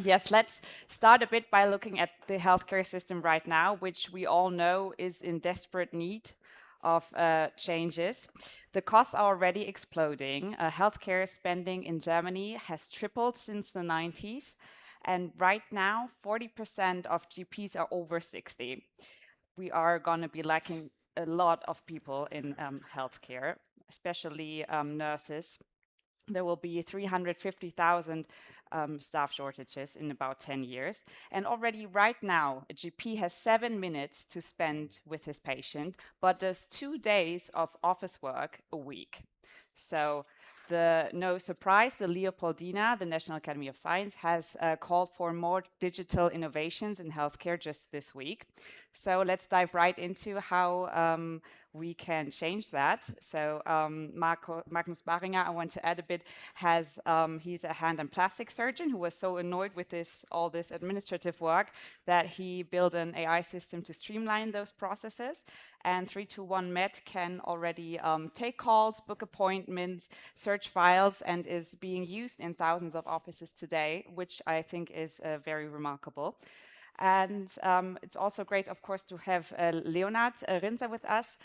Yes, let's start a bit by looking at the healthcare system right now, which we all know is in desperate need of changes. The costs are already exploding. Healthcare spending in Germany has tripled since the 90s. And right now, 40% of GPs are over 60. We are going to be lacking a lot of people in healthcare, especially nurses. There will be 350,000 staff shortages in about 10 years. And already right now, a GP has 7 minutes to spend with his patient, but does 2 days of office work a week. So no surprise, the Leopoldina, the National Academy of Science, has called for more digital innovations in healthcare just this week. So let's dive right into how we can change that. So Magnus Baringer, I want to add a bit, he's a hand and plastic surgeon who was so annoyed with all this administrative work that he built an AI system to streamline those processes. And 321 Med can already take calls, book appointments, search files, and is being used in thousands of offices today, which I think is very remarkable. And it's also great, of course, to have Leonard Rinzer with us,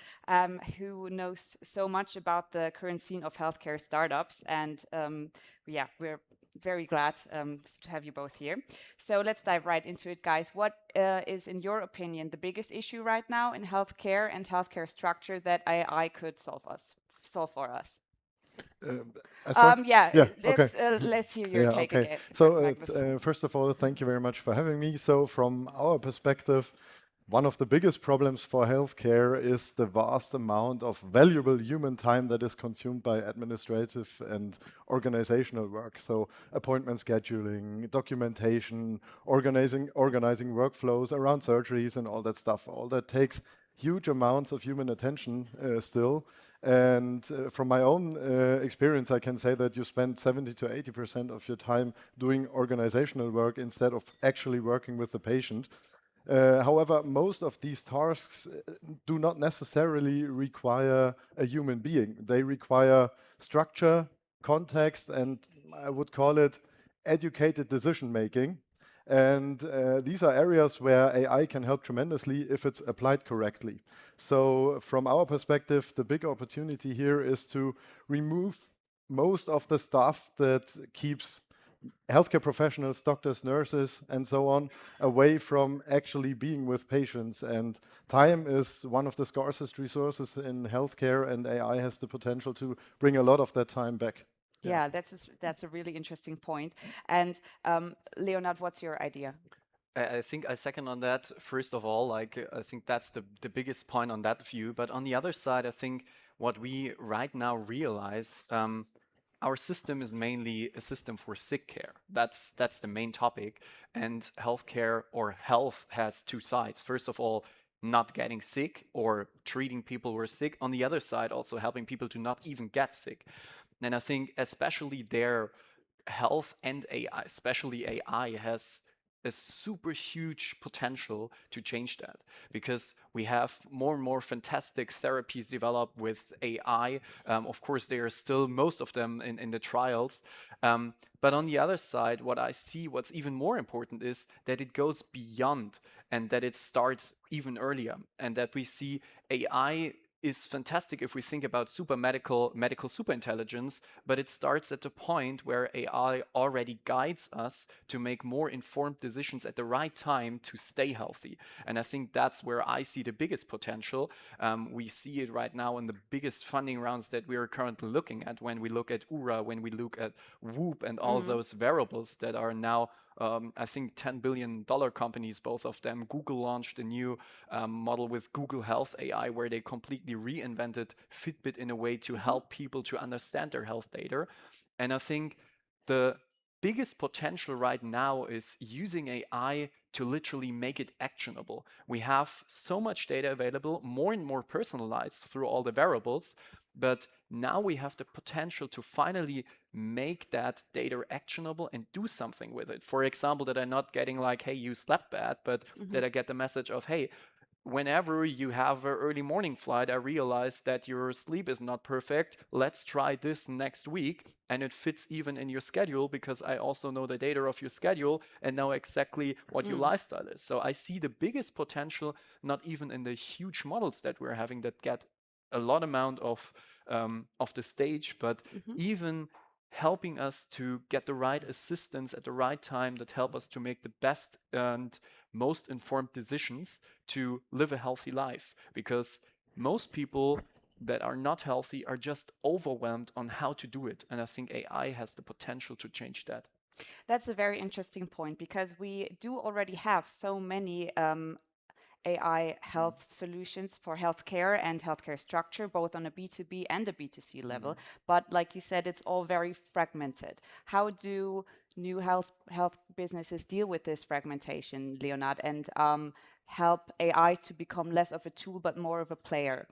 who knows so much about the current scene of healthcare startups. And yeah, we're very glad to have you both here. So let's dive right into it, guys. What is, in your opinion, the biggest issue right now in healthcare and healthcare structure that AI could solve for us? I start? Yeah, Yeah, okay. let's hear your Yeah, take okay. again first, So, Magnus. first of all, thank you very much for having me. So, from our perspective, one of the biggest problems for healthcare is the vast amount of valuable human time that is consumed by administrative and organizational work. So, appointment scheduling, documentation, organizing workflows around surgeries and all that stuff. All that takes huge amounts of human attention still. And from my own experience, I can say that you spend 70 to 80% of your time doing organizational work instead of actually working with the patient. However, most of these tasks do not necessarily require a human being. They require structure, context, and I would call it educated decision making. And these are areas where AI can help tremendously if it's applied correctly. So from our perspective, the big opportunity here is to remove most of the stuff that keeps healthcare professionals, doctors, nurses, and so on, away from actually being with patients. And time is one of the scarcest resources in healthcare, and AI has the potential to bring a lot of that time back. Yeah, that's a really interesting point. And Leonard, what's your idea? I think I second on that. First of all, I think that's the biggest point on that view. But on the other side, I think what we right now realize, our system is mainly a system for sick care. That's the main topic. And healthcare or health has two sides. First of all, not getting sick or treating people who are sick. On the other side, also helping people to not even get sick. And I think especially there, health and AI, especially AI, has a super huge potential to change that because we have more and more fantastic therapies developed with AI. Of course, there are still most of them in the trials. But on the other side, what I see, what's even more important is that it goes beyond and that it starts even earlier and that we see AI is fantastic if we think about medical superintelligence, but it starts at the point where AI already guides us to make more informed decisions at the right time to stay healthy. And I think that's where I see the biggest potential. We see it right now in the biggest funding rounds that we are currently looking at when we look at URA, when we look at Whoop and all those variables that are now I think $10 billion companies, both of them. Google launched a new model with Google Health AI where they completely reinvented Fitbit in a way to help people to understand their health data. And I think the biggest potential right now is using AI to literally make it actionable. We have so much data available, more and more personalized through all the variables, but now we have the potential to finally make that data actionable and do something with it. For example, that I'm not getting like, hey, you slept bad, but that I get the message of, hey, whenever you have an early morning flight, I realize that your sleep is not perfect. Let's try this next week. And it fits even in your schedule because I also know the data of your schedule and know exactly what your lifestyle is. So I see the biggest potential, not even in the huge models that we're having that get a lot amount of the stage, but even helping us to get the right assistance at the right time that help us to make the best and most informed decisions to live a healthy life. Because most people that are not healthy are just overwhelmed on how to do it. And I think AI has the potential to change that. That's a very interesting point because we do already have so many AI health solutions for healthcare and healthcare structure, both on a B2B and a B2C level. But like you said, it's all very fragmented. How do new health businesses deal with this fragmentation, Leonard, and help AI to become less of a tool but more of a player?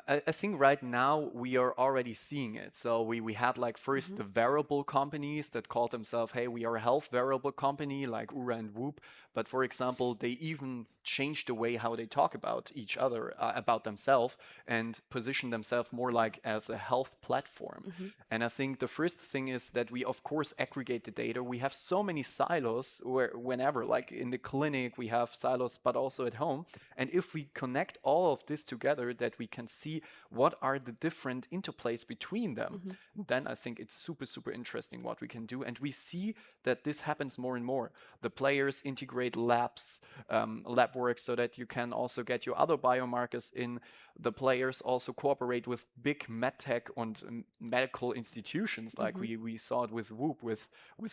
I think right now we are already seeing it. So we had like first the wearable companies that called themselves, hey, we are a health wearable company like Oura and Whoop. But for example, they even changed the way how they talk about each other, about themselves, and position themselves more like as a health platform. And I think the first thing is that we of course aggregate the data. We have so many silos where whenever, like in the clinic, we have silos, but also at home. And if we connect all of this together, that we can see what are the different interplays between them, then I think it's super, super interesting what we can do. And we see that this happens more and more. The players integrate labs, lab work, so that you can also get your other biomarkers in. The players also cooperate with big medtech and medical institutions, like we saw it with Whoop, with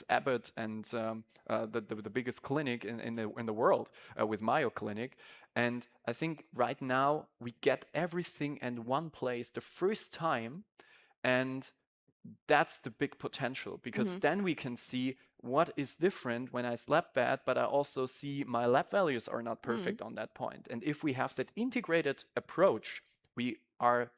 Abbott, and the biggest clinic in the world, with Mayo Clinic. And I think right now we get everything in one place the first time, and that's the big potential, because then we can see what is different when I slept bad, but I also see my lab values are not perfect on that point. And if we have that integrated approach, we are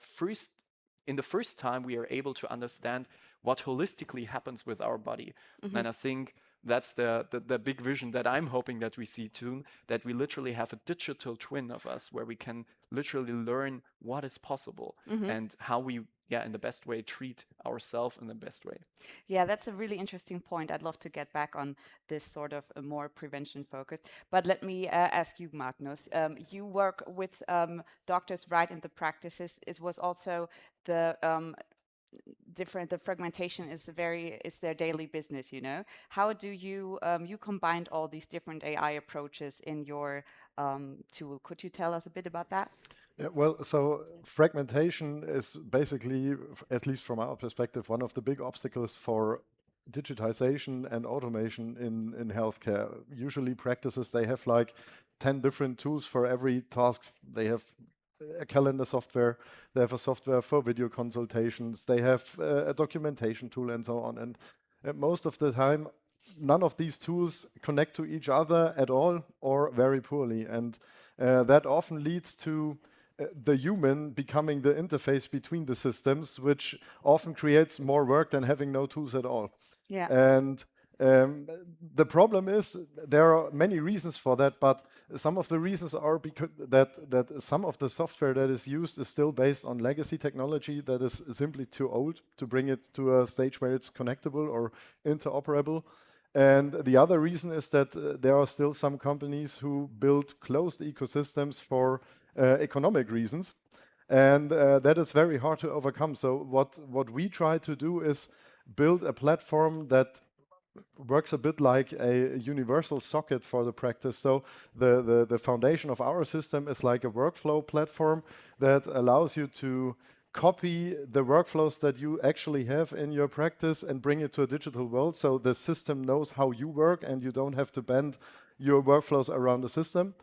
in the first time, we are able to understand what holistically happens with our body. And I think that's the big vision that I'm hoping that we see soon, that we literally have a digital twin of us where we can literally learn what is possible and how we, in the best way, treat ourselves in the best way. Yeah, that's a really interesting point. I'd love to get back on this sort of a more prevention focused. But let me ask you, Magnus. You work with doctors right in the practices. It was also the the fragmentation is their daily business, you know. How do you you combined all these different AI approaches in your tool? Could you tell us a bit about that? Yeah, well, so fragmentation is basically, at least from our perspective, one of the big obstacles for digitization and automation in healthcare. Usually practices, they have like 10 different tools for every task. They have a calendar software, they have a software for video consultations, they have a documentation tool and so on. And most of the time, none of these tools connect to each other at all or very poorly. And that often leads to the human becoming the interface between the systems, which often creates more work than having no tools at all. Yeah. And the problem is there are many reasons for that, but some of the reasons are because that some of the software that is used is still based on legacy technology that is simply too old to bring it to a stage where it's connectable or interoperable. And the other reason is that there are still some companies who build closed ecosystems for economic reasons, and that is very hard to overcome. So what we try to do is build a platform that works a bit like a universal socket for the practice. So the foundation of our system is like a workflow platform that allows you to copy the workflows that you actually have in your practice and bring it to a digital world, so the system knows how you work and you don't have to bend your workflows around the system.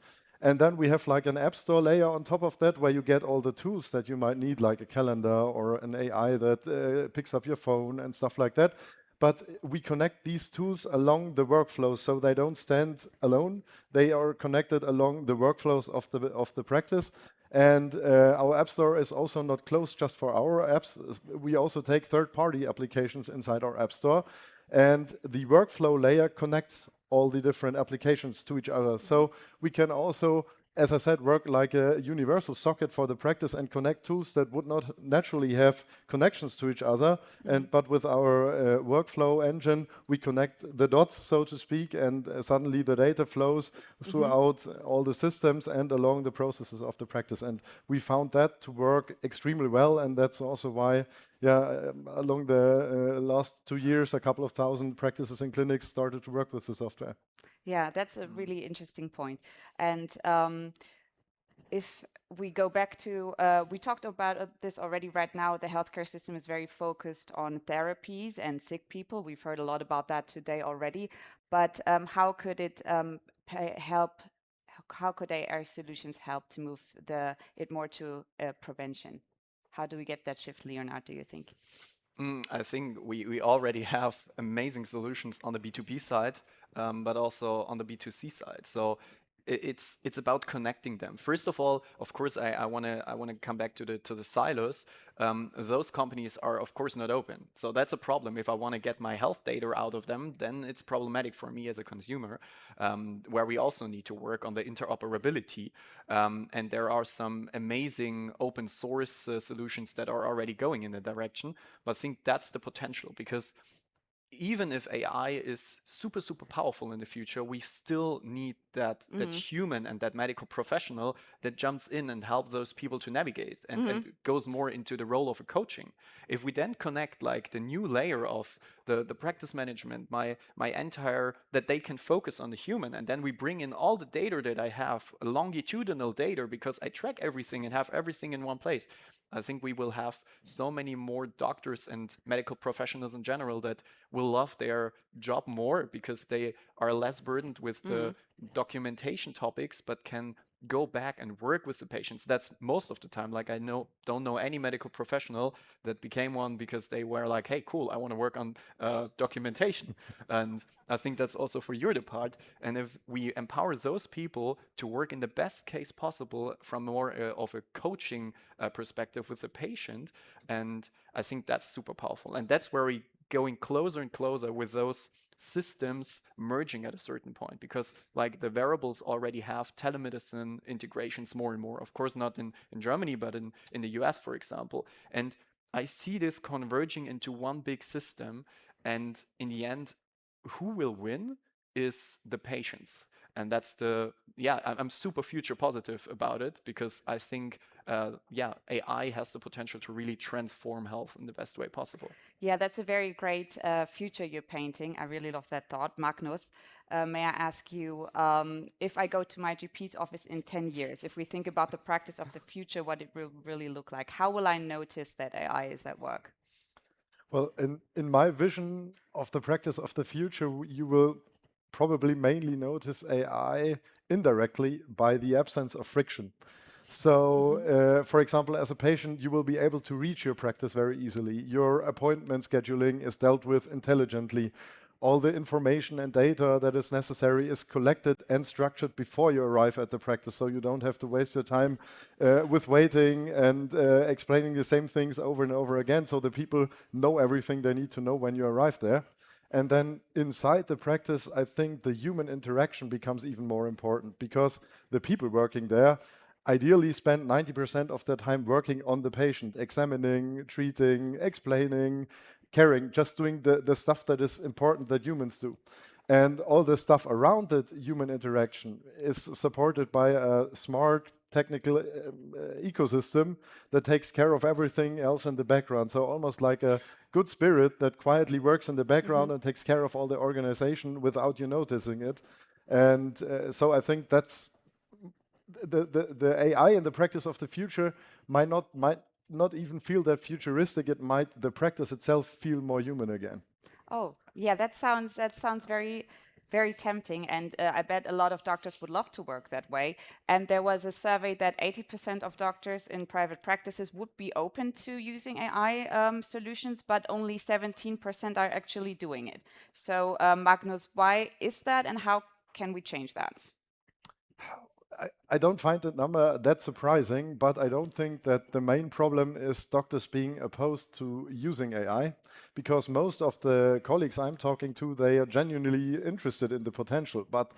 And then we have like an app store layer on top of that, where you get all the tools that you might need, like a calendar or an AI that picks up your phone and stuff like that. But we connect these tools along the workflows, so they don't stand alone. They are connected along the workflows of the practice. And our app store is also not closed just for our apps. We also take third-party applications inside our app store. And the workflow layer connects all the different applications to each other. So we can also as I said, work like a universal socket for the practice and connect tools that would not naturally have connections to each other. But with our workflow engine, we connect the dots, so to speak, and suddenly the data flows throughout all the systems and along the processes of the practice. And we found that to work extremely well, and that's also why, along the last 2 years, a couple of thousand practices and clinics started to work with the software. Yeah, that's a really interesting point. And if we go back to, we talked about this already right now, the healthcare system is very focused on therapies and sick people. We've heard a lot about that today already. But how could it help? How could AI solutions help to move it more to prevention? How do we get that shift, Leonard, do you think? I think we already have amazing solutions on the B2B side, but also on the B2C side. So it's about connecting them. First of all, of course, I wanna come back to the silos. Those companies are of course not open, so that's a problem. If I want to get my health data out of them, then it's problematic for me as a consumer. Where we also need to work on the interoperability, and there are some amazing open source solutions that are already going in that direction. But I think that's the potential, because even if AI is super, super powerful in the future, we still need that human and that medical professional that jumps in and help those people to navigate and goes more into the role of a coaching. If we then connect like the new layer of the practice management, my entire, that they can focus on the human, and then we bring in all the data that I have, longitudinal data, because I track everything and have everything in one place. I think we will have so many more doctors and medical professionals in general that will love their job more, because they are less burdened with the documentation topics, but can go back and work with the patients. That's most of the time. Like, I don't know any medical professional that became one because they were like, hey, cool, I want to work on documentation. And I think that's also for your part. And if we empower those people to work in the best case possible from more of a coaching perspective with the patient, and I think that's super powerful. And that's where we going closer and closer with those systems merging at a certain point, because like the wearables already have telemedicine integrations more and more, of course not in Germany, but in the US, for example. And I see this converging into one big system, and in the end, who will win is the patients. And that's I'm super future positive about it, because I think, AI has the potential to really transform health in the best way possible. Yeah, that's a very great future you're painting. I really love that thought. Magnus, may I ask you, if I go to my GP's office in 10 years, if we think about the practice of the future, what it will really look like, how will I notice that AI is at work? Well, in my vision of the practice of the future, you will probably mainly notice AI indirectly by the absence of friction. So, for example, as a patient, you will be able to reach your practice very easily. Your appointment scheduling is dealt with intelligently. All the information and data that is necessary is collected and structured before you arrive at the practice, so you don't have to waste your time with waiting and explaining the same things over and over again, so the people know everything they need to know when you arrive there. And then inside the practice, I think the human interaction becomes even more important, because the people working there ideally spend 90% of their time working on the patient, examining, treating, explaining, caring, just doing the stuff that is important that humans do. And all the stuff around that human interaction is supported by a smart technical ecosystem that takes care of everything else in the background. So almost like a good spirit that quietly works in the background and takes care of all the organization without you noticing it. And so I think that's the AI in the practice of the future might not even feel that futuristic. It might, the practice itself, feel more human again. Oh, yeah, that sounds very, very tempting, and I bet a lot of doctors would love to work that way. And there was a survey that 80% of doctors in private practices would be open to using AI solutions, but only 17% are actually doing it. So, Magnus, why is that, and how can we change that? I don't find that number that surprising, but I don't think that the main problem is doctors being opposed to using AI, because most of the colleagues I'm talking to, they are genuinely interested in the potential. But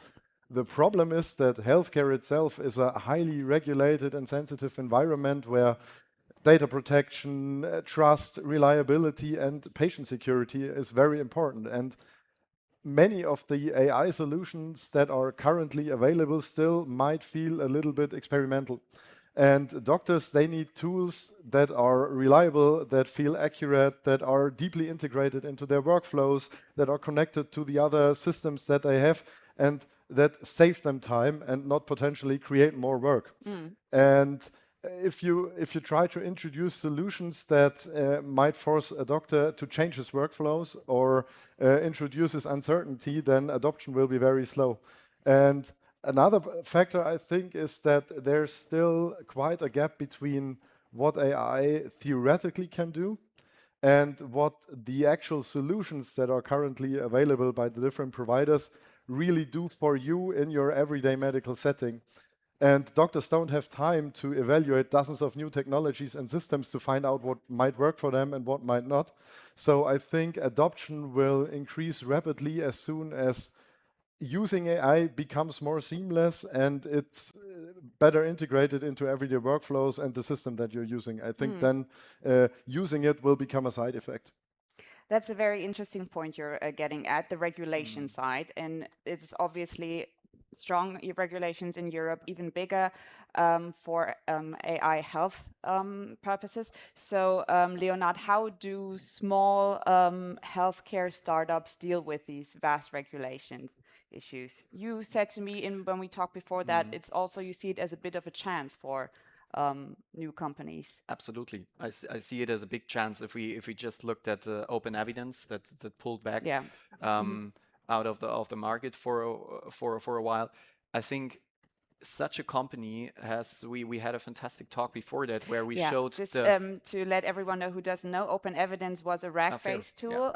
The problem is that healthcare itself is a highly regulated and sensitive environment where data protection, trust, reliability, and patient security is very important. And many of the AI solutions that are currently available still might feel a little bit experimental. And doctors, they need tools that are reliable, that feel accurate, that are deeply integrated into their workflows, that are connected to the other systems that they have, and that save them time and not potentially create more work. And if you try to introduce solutions that might force a doctor to change his workflows or introduces uncertainty, then adoption will be very slow. And another factor, I think, is that there's still quite a gap between what AI theoretically can do and what the actual solutions that are currently available by the different providers really do for you in your everyday medical setting. And doctors don't have time to evaluate dozens of new technologies and systems to find out what might work for them and what might not. So I think adoption will increase rapidly as soon as using AI becomes more seamless and it's better integrated into everyday workflows and the system that you're using. I think then using it will become a side effect. That's a very interesting point you're getting at, the regulation side. And it's obviously strong regulations in Europe, even bigger for AI health purposes. So, Leonard, how do small healthcare startups deal with these vast regulations issues? You said to me when we talked before that it's also, you see it as a bit of a chance for new companies. Absolutely, I see it as a big chance. If we just looked at open evidence that pulled back out of the market for a while, I think such a company has. We had a fantastic talk before that where we showed just to let everyone know who doesn't know, open evidence was a RAG-based tool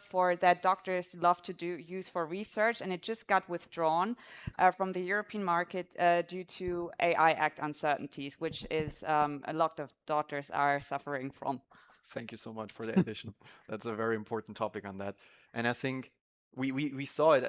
for that doctors love to use for research, and it just got withdrawn from the European market due to AI Act uncertainties, which is a lot of doctors are suffering from. Thank you so much for the addition. That's a very important topic on that, and I think. We saw it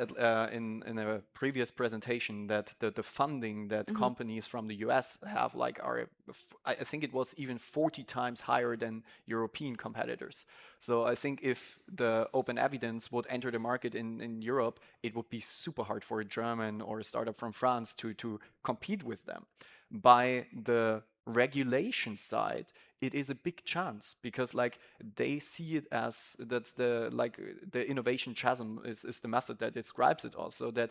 in a previous presentation that the funding that companies from the US have I think it was even 40 times higher than European competitors. So I think if the open evidence would enter the market in Europe, it would be super hard for a German or a startup from France to compete with them. By the regulation side, it is a big chance because they see it as that's the innovation chasm is the method that describes it also, that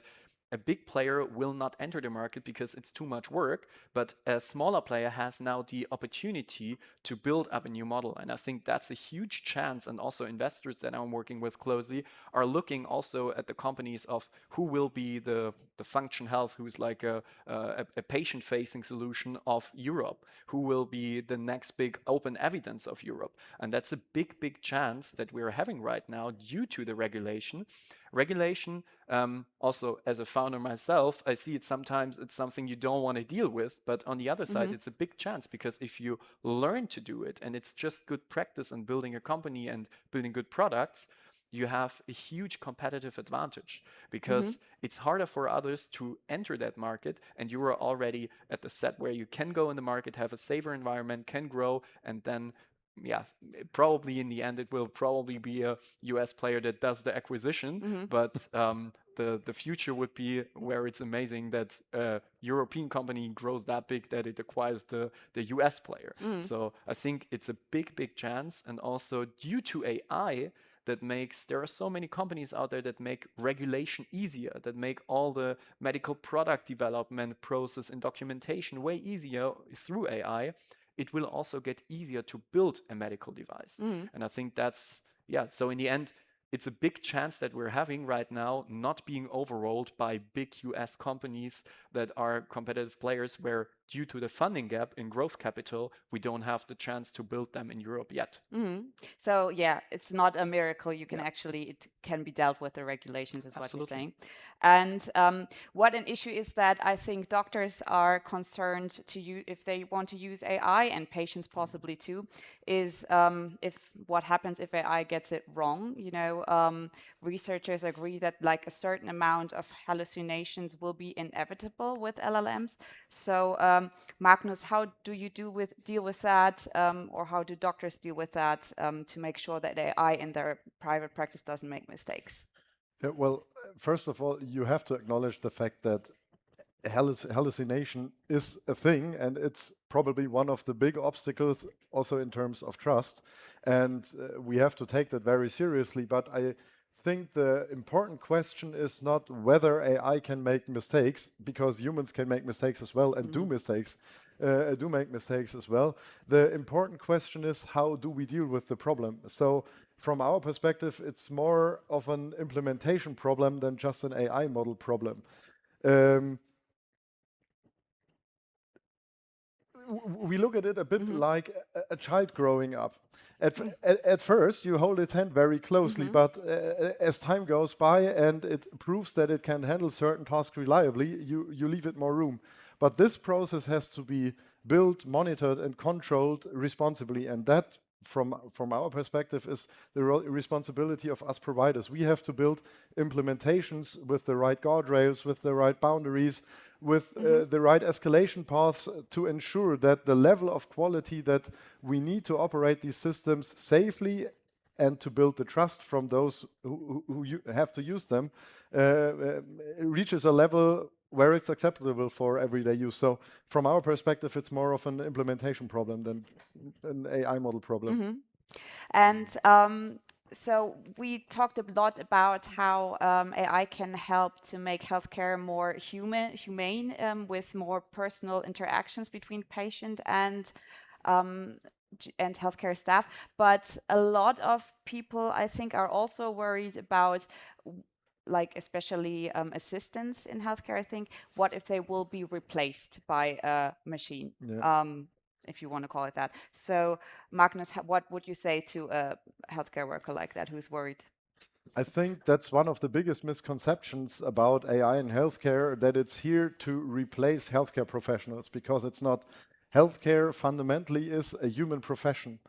a big player will not enter the market because it's too much work, but a smaller player has now the opportunity to build up a new model. And I think that's a huge chance. And also investors that I'm working with closely are looking also at the companies of who will be the Function Health, who's like a patient-facing solution of Europe, who will be the next big open evidence of Europe. And that's a big chance that we're having right now due to the regulation. Also as a founder myself, I see it sometimes it's something you don't want to deal with, but on the other side, it's a big chance because if you learn to do it and it's just good practice and building a company and building good products, you have a huge competitive advantage because it's harder for others to enter that market, and you are already at the set where you can go in the market, have a safer environment, can grow, and then probably in the end it will probably be a US player that does the acquisition, but the future would be where it's amazing that a European company grows that big that it acquires the US player. So I think it's a big chance, and also due to AI there are so many companies out there that make regulation easier, that make all the medical product development process and documentation way easier through AI. It will also get easier to build a medical device. And I think that's, so in the end, it's a big chance that we're having right now, not being overrolled by big US companies that are competitive players where due to the funding gap in growth capital, we don't have the chance to build them in Europe yet. So yeah, it's not a miracle. You can it can be dealt with the regulations, is what you're saying. And what an issue is that I think doctors are concerned to use, if they want to use AI, and patients possibly too, is if what happens if AI gets it wrong. You know, researchers agree that like a certain amount of hallucinations will be inevitable with LLMs. So Magnus, how do you deal with that, or how do doctors deal with that to make sure that AI in their private practice doesn't make mistakes? Well, first of all, you have to acknowledge the fact that hallucination is a thing, and it's probably one of the big obstacles also in terms of trust. And we have to take that very seriously. But I think the important question is not whether AI can make mistakes, because humans can make mistakes as well and do make mistakes as well. The important question is, how do we deal with the problem? So from our perspective, it's more of an implementation problem than just an AI model problem. We look at it a bit like a child growing up. At first, you hold its hand very closely, but as time goes by and it proves that it can handle certain tasks reliably, you leave it more room. But this process has to be built, monitored, and controlled responsibly, and that, from our perspective, is the responsibility of us providers. We have to build implementations with the right guardrails, with the right boundaries, with the right escalation paths to ensure that the level of quality that we need to operate these systems safely and to build the trust from those who have to use them reaches a level where it's acceptable for everyday use. So from our perspective, it's more of an implementation problem than an AI model problem. And so we talked a lot about how AI can help to make healthcare more humane, with more personal interactions between patient and healthcare staff. But a lot of people, I think, are also worried about, like especially assistants in healthcare. I think, what if they will be replaced by a machine? If you want to call it that. So Magnus, what would you say to a healthcare worker like that who's worried? I think that's one of the biggest misconceptions about AI in healthcare, that it's here to replace healthcare professionals, because it's not. Healthcare fundamentally is a human profession.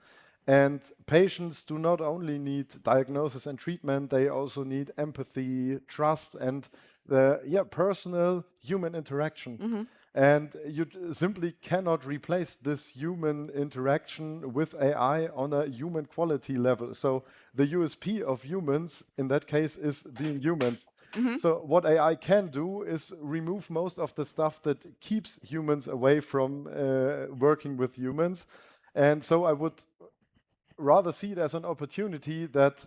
And patients do not only need diagnosis and treatment, they also need empathy, trust, and the personal human interaction. And you simply cannot replace this human interaction with AI on a human quality level. So the USP of humans in that case is being humans. So what AI can do is remove most of the stuff that keeps humans away from working with humans. And so I would rather see it as an opportunity that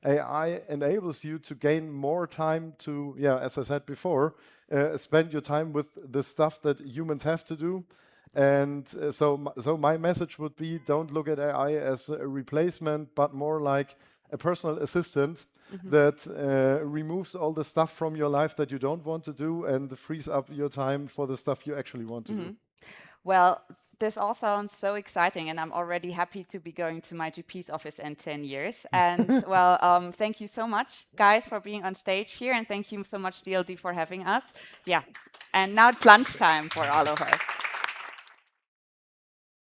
AI enables you to gain more time to, as I said before, spend your time with the stuff that humans have to do. And so my message would be, don't look at AI as a replacement, but more like a personal assistant that removes all the stuff from your life that you don't want to do and frees up your time for the stuff you actually want to do. Well, this all sounds so exciting, and I'm already happy to be going to my GP's office in 10 years. And well, thank you so much, guys, for being on stage here, and thank you so much, DLD, for having us. Yeah, and now it's lunchtime for all of us.